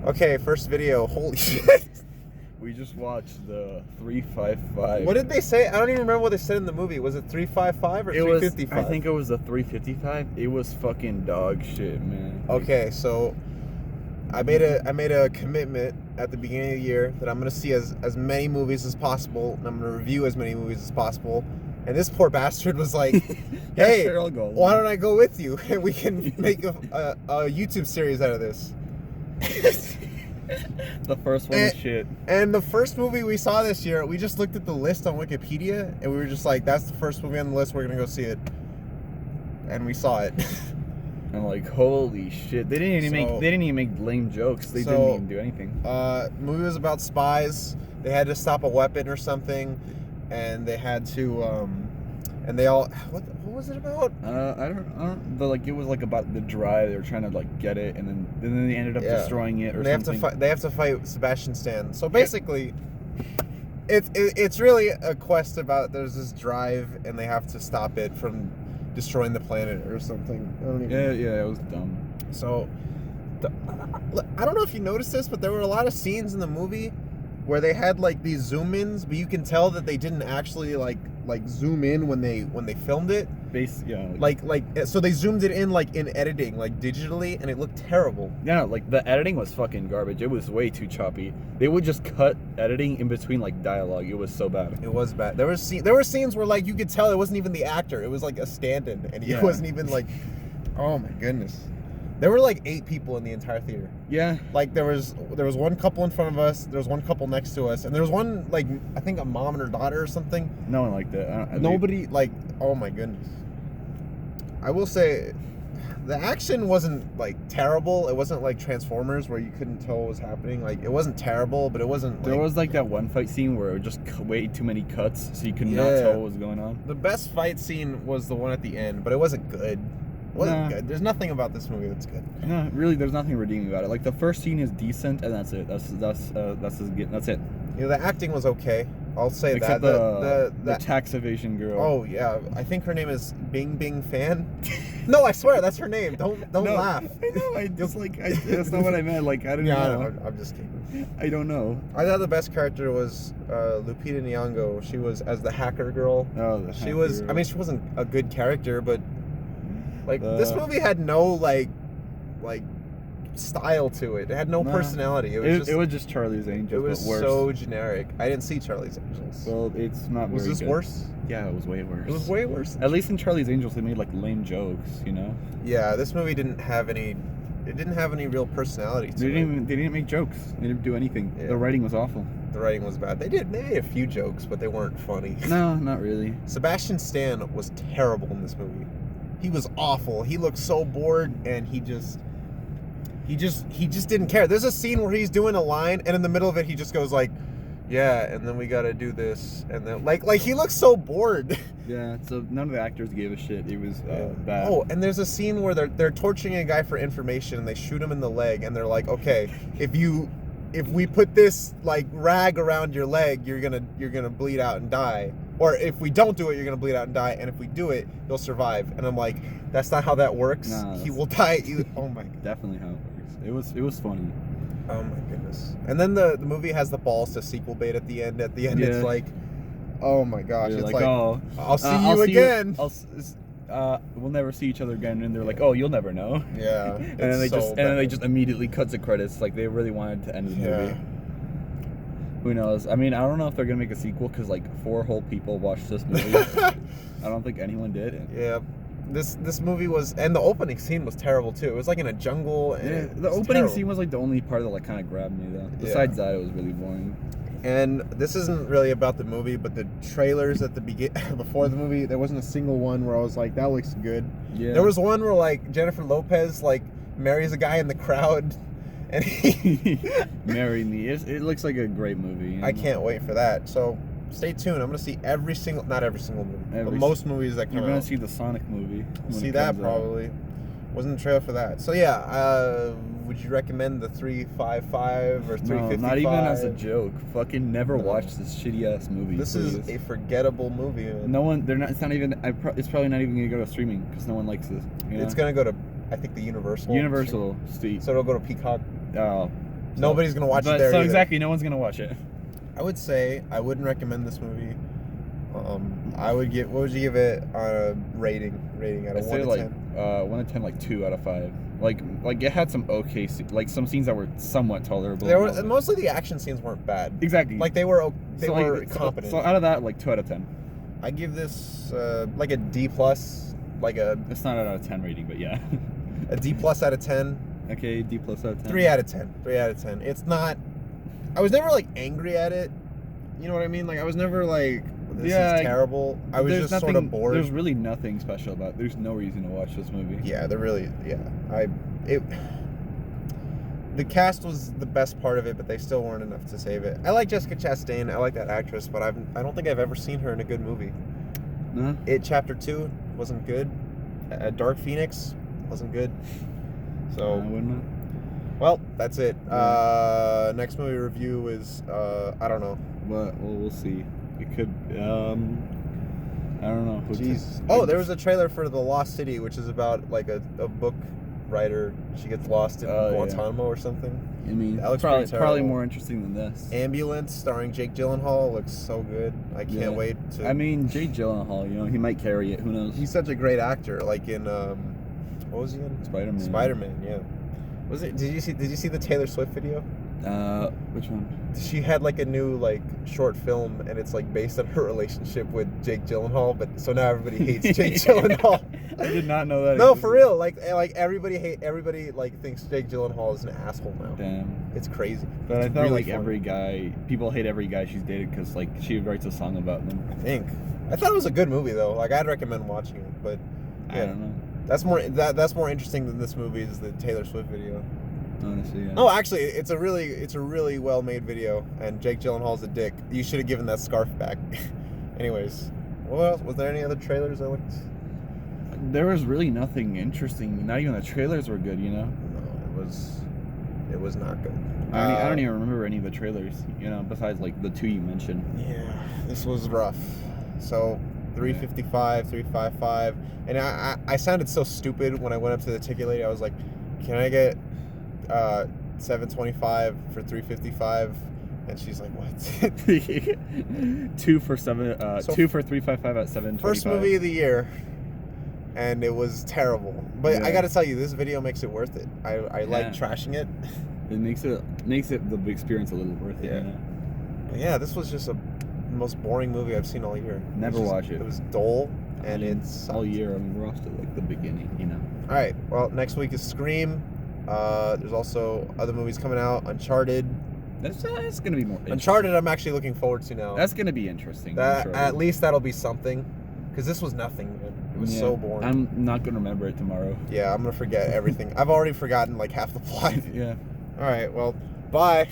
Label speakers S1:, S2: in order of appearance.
S1: Okay, first video. Holy shit.
S2: We just watched the 355.
S1: What did they say? I don't even remember what they said in the movie. Was it 355 or 355?
S2: I think it was the 355. It was fucking dog shit, man.
S1: Okay, so I made a commitment at the beginning of the year that I'm gonna see as many movies as possible, and I'm gonna review as many movies as possible. And this poor bastard was like, "Hey,
S2: sure, I'll go.
S1: Why don't I go with you and we can make a YouTube series out of this?"
S2: The first one is shit.
S1: And the first movie we saw this year, we just looked at the list on Wikipedia and we were just like, "That's the first movie on the list. We're gonna go see it." And we saw it.
S2: I'm like, holy shit! They didn't even make lame jokes. They didn't even do anything.
S1: The movie was about spies. They had to stop a weapon or something, and they had to and they all what was it about?
S2: I don't. But like it was like about the drive. They were trying to like get it, and then they ended up destroying it or something.
S1: They have to fight Sebastian Stan. So basically, it's really a quest about there's this drive, and they have to stop it from destroying the planet or something. I don't even
S2: Yeah, it was dumb.
S1: So, I don't know if you noticed this, but there were a lot of scenes in the movie where they had like these zoom-ins, but you can tell that they didn't actually like zoom in when they filmed it. So they zoomed it in like in editing, like digitally, and it looked terrible.
S2: Yeah, like the editing was fucking garbage. It was way too choppy. They would just cut editing in between like dialogue. It was so bad.
S1: It was bad. There were scenes where like you could tell it wasn't even the actor. It was like a stand-in, and he wasn't even like. Oh my goodness. There were like 8 people in the entire theater.
S2: Yeah.
S1: Like there was one couple in front of us, there was one couple next to us, and there was one like I think a mom and her daughter or something.
S2: No one liked that.
S1: Nobody like. Oh my goodness. I will say, the action wasn't like terrible. It wasn't like Transformers where you couldn't tell what was happening. Like it wasn't terrible, but it wasn't.
S2: There was like that one fight scene where it was just way too many cuts, so you could not tell what was going on.
S1: The best fight scene was the one at the end, but it wasn't good. It wasn't good. There's nothing about this movie that's good.
S2: No, really, there's nothing redeeming about it. Like the first scene is decent, and that's it. That's it.
S1: You know, the acting was okay. I'll say
S2: Except
S1: that.
S2: The tax evasion girl.
S1: Oh yeah, I think her name is Bing Bing Fan. No, I swear that's her name. Don't laugh.
S2: I know. That's not what I meant. Like I don't know.
S1: I'm just kidding.
S2: I don't know.
S1: I thought the best character was Lupita Nyong'o. She was as the hacker girl.
S2: Oh,
S1: she was. Girl. I mean, she wasn't a good character, but like this movie had no like style to it. It had no personality.
S2: It was just Charlie's Angels.
S1: It was
S2: but worse.
S1: so generic. I didn't see Charlie's Angels.
S2: Well, it's not.
S1: Was this worse?
S2: Yeah, it was way worse.
S1: It was way worse.
S2: At least in Charlie's Angels, they made like lame jokes, you know.
S1: Yeah, this movie didn't have any. It didn't have any real personality to it.
S2: They didn't make jokes. They didn't do anything. Yeah. The writing was awful.
S1: The writing was bad. They made a few jokes, but they weren't funny.
S2: No, not really.
S1: Sebastian Stan was terrible in this movie. He was awful. He looked so bored, and he just didn't care. There's a scene where he's doing a line, and in the middle of it, he just goes like, "Yeah," and then we gotta do this, and then like he looks so bored.
S2: Yeah. So none of the actors gave a shit. It was bad.
S1: Oh, and there's a scene where they're torturing a guy for information, and they shoot him in the leg, and they're like, "Okay, if we put this like rag around your leg, you're gonna bleed out and die." Or if we don't do it, you're going to bleed out and die. And if we do it, you'll survive. And I'm like, that's not how that works.
S2: No,
S1: he will die. Oh my God.
S2: Definitely how it works. It was funny.
S1: Oh my goodness. And then the movie has the balls to sequel bait at the end. At the end, it's like, oh my gosh. It's like, oh, I'll see you again.
S2: We'll never see each other again. And they're like, oh, you'll never know.
S1: Yeah.
S2: And then they just immediately cut the credits. Like they really wanted to end the movie. Who knows? I mean, I don't know if they're gonna make a sequel because like 4 whole people watched this movie. I don't think anyone did.
S1: Yeah, this movie was, and the opening scene was terrible too. It was like in a jungle. And
S2: the opening scene was like the only part that like kind of grabbed me though. Besides that, it was really boring.
S1: And this isn't really about the movie, but the trailers at the before the movie, there wasn't a single one where I was like, that looks good. Yeah. There was one where like Jennifer Lopez like marries a guy in the crowd. And he
S2: Marry Me. It looks like a great movie. You know?
S1: I can't wait for that. So stay tuned. I'm gonna see not every single movie, but most movies that come out.
S2: You're gonna see the Sonic movie.
S1: See that probably. Wasn't the trailer for that. So yeah, would you recommend the 355 or 355?
S2: No, not even as a joke. Fucking never watch this shitty ass movie.
S1: This is a forgettable movie. Man.
S2: No one. They're not. It's not even. It's probably not even gonna go to streaming because no one likes this. You know?
S1: It's gonna go to, I think, the Universal.
S2: Street.
S1: So it'll go to Peacock.
S2: Oh.
S1: Nobody's gonna watch it
S2: But
S1: there
S2: so
S1: either.
S2: exactly, no one's gonna watch it.
S1: I would say I wouldn't recommend this movie. I would give. What would you give it on a rating out of
S2: I'd
S1: 1
S2: say
S1: to
S2: like
S1: 10?
S2: 1 to 10, like 2 out of 5. Like it had some okay, like some scenes that were somewhat tolerable.
S1: There were mostly the action scenes weren't bad.
S2: Exactly.
S1: Like they were competent.
S2: So out of that, like 2 out of 10.
S1: I give this like a D plus, like a.
S2: It's not out of 10 rating, but yeah.
S1: A D plus out of 10.
S2: Okay, D plus out of 10.
S1: 3 out of 10. 3 out of 10. It's not. I was never like angry at it. You know what I mean? Like I was never like, this is terrible. I was just sort of bored.
S2: There's really nothing special about it. There's no reason to watch this movie.
S1: Yeah, the cast was the best part of it, but they still weren't enough to save it. I like Jessica Chastain. I like that actress, but I don't think I've ever seen her in a good movie.
S2: No?
S1: It Chapter 2 wasn't good. Dark Phoenix wasn't good. So,
S2: wouldn't.
S1: Well, that's it.
S2: Yeah.
S1: Next movie review is I don't know.
S2: Well, we'll see. It could. I don't know.
S1: Jeez. Oh, there was a trailer for The Lost City, which is about like a book writer. She gets lost in Guantanamo or something.
S2: I mean,
S1: that looks
S2: probably more interesting than this.
S1: Ambulance, starring Jake Gyllenhaal, looks so good. I can't wait to.
S2: I mean, Jake Gyllenhaal, he might carry it. Who knows?
S1: He's such a great actor. Like in what was he in?
S2: Spider-Man.
S1: Spider-Man, yeah. Was it? Did you see the Taylor Swift video?
S2: Which one?
S1: She had like a new like short film, and it's like based on her relationship with Jake Gyllenhaal. But so now everybody hates Jake Gyllenhaal.
S2: I did not know that.
S1: No, for real. Like everybody like thinks Jake Gyllenhaal is an asshole now.
S2: Damn,
S1: it's crazy.
S2: But
S1: it's
S2: I thought
S1: really
S2: funny. People hate every guy she's dated because like she writes a song about them.
S1: I thought it was a good movie though. Like I'd recommend watching it, but yeah.
S2: I don't know.
S1: That's more interesting than this movie is the Taylor Swift video.
S2: Honestly, yeah.
S1: Oh, actually, it's a really well made video, and Jake Gyllenhaal's a dick. You should have given that scarf back. Anyways, what else? Was there any other trailers I looked?
S2: There was really nothing interesting. Not even the trailers were good,
S1: No, it was not good.
S2: I don't even remember any of the trailers, besides like the 2 you mentioned.
S1: Yeah, this was rough. So 355, 355, and I sounded so stupid when I went up to the ticket lady. I was like, "Can I get 725 for 355?" And she's like, "What?"
S2: 2 for 355 at 725.
S1: First movie of the year, and it was terrible. But I got to tell you, this video makes it worth it. I like trashing it.
S2: It makes it the experience a little worth it.
S1: But yeah, this was just the most boring movie I've seen all year.
S2: Never watch it.
S1: It was dull, and it's
S2: all year. I mean, we're off to like the beginning,
S1: All right. Well, next week is Scream. There's also other movies coming out. Uncharted.
S2: That's gonna be more.
S1: Uncharted, I'm actually looking forward to now.
S2: That's gonna be interesting.
S1: At least that'll be something, because this was nothing. Man. It was so boring.
S2: I'm not gonna remember it tomorrow.
S1: Yeah, I'm gonna forget everything. I've already forgotten like half the plot.
S2: Yeah.
S1: All right. Well, bye.